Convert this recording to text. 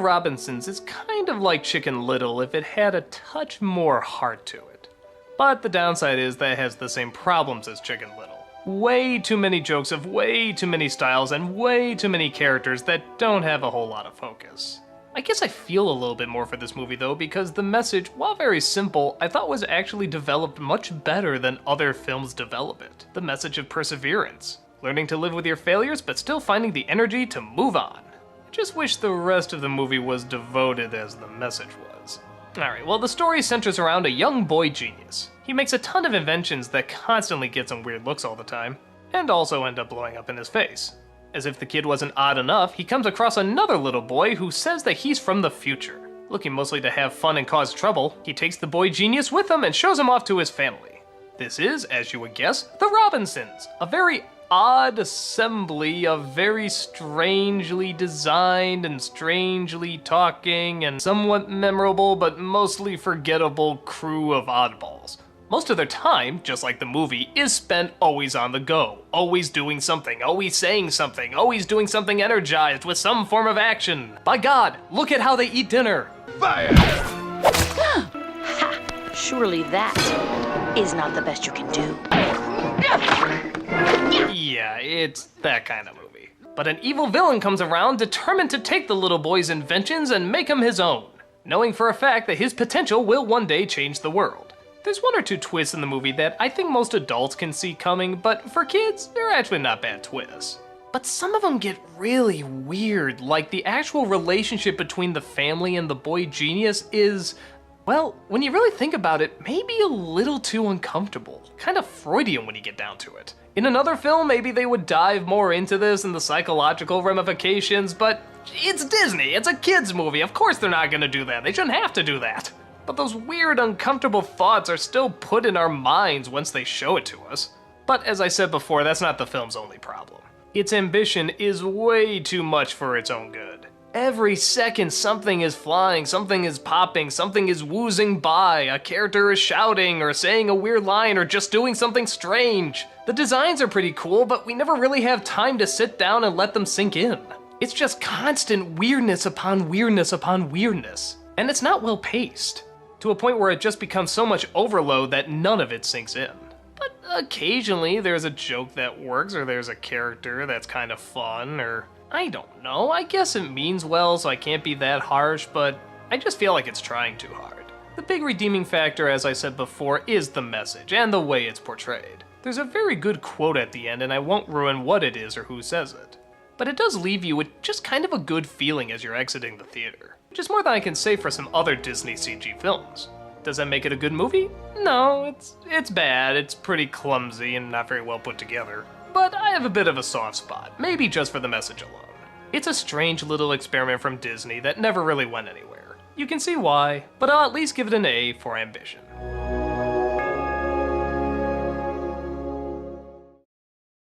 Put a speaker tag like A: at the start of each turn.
A: Robinsons is kind of like Chicken Little if it had a touch more heart to it. But the downside is that it has the same problems as Chicken Little. Way too many jokes of way too many styles and way too many characters that don't have a whole lot of focus. I guess I feel a little bit more for this movie though, because the message, while very simple, I thought was actually developed much better than other films develop it. The message of perseverance. Learning to live with your failures, but still finding the energy to move on. I just wish the rest of the movie was devoted as the message was. Alright, well the story centers around a young boy genius. He makes a ton of inventions that constantly get some weird looks all the time, and also end up blowing up in his face. As if the kid wasn't odd enough, he comes across another little boy who says that he's from the future. Looking mostly to have fun and cause trouble, he takes the boy genius with him and shows him off to his family. This is, as you would guess, the Robinsons, a very odd assembly of very strangely designed and strangely talking and somewhat memorable but mostly forgettable crew of oddballs. Most of their time, just like the movie, is spent always on the go, always doing something, always saying something, always doing something energized with some form of action. By God, look at how they eat dinner!
B: Fire!
C: Ha! Surely that is not the best you can do.
A: Yeah, it's that kind of movie. But an evil villain comes around determined to take the little boy's inventions and make them his own, knowing for a fact that his potential will one day change the world. There's one or two twists in the movie that I think most adults can see coming, but for kids, they're actually not bad twists. But some of them get really weird, like the actual relationship between the family and the boy genius is, well, when you really think about it, maybe a little too uncomfortable. Kind of Freudian when you get down to it. In another film, maybe they would dive more into this and the psychological ramifications, but it's Disney, it's a kid's movie, of course they're not gonna do that, they shouldn't have to do that. But those weird, uncomfortable thoughts are still put in our minds once they show it to us. But as I said before, that's not the film's only problem. Its ambition is way too much for its own good. Every second something is flying, something is popping, something is woozing by, a character is shouting or saying a weird line or just doing something strange. The designs are pretty cool, but we never really have time to sit down and let them sink in. It's just constant weirdness upon weirdness upon weirdness. And it's not well paced, to a point where it just becomes so much overload that none of it sinks in. But occasionally there's a joke that works, or there's a character that's kind of fun, or I don't know, I guess it means well so I can't be that harsh, but I just feel like it's trying too hard. The big redeeming factor, as I said before, is the message and the way it's portrayed. There's a very good quote at the end, and I won't ruin what it is or who says it. But it does leave you with just kind of a good feeling as you're exiting the theater, which is more than I can say for some other Disney CG films. Does that make it a good movie? No, it's bad, it's pretty clumsy and not very well put together. But I have a bit of a soft spot, maybe just for the message alone. It's a strange little experiment from Disney that never really went anywhere. You can see why, but I'll at least give it an A for ambition.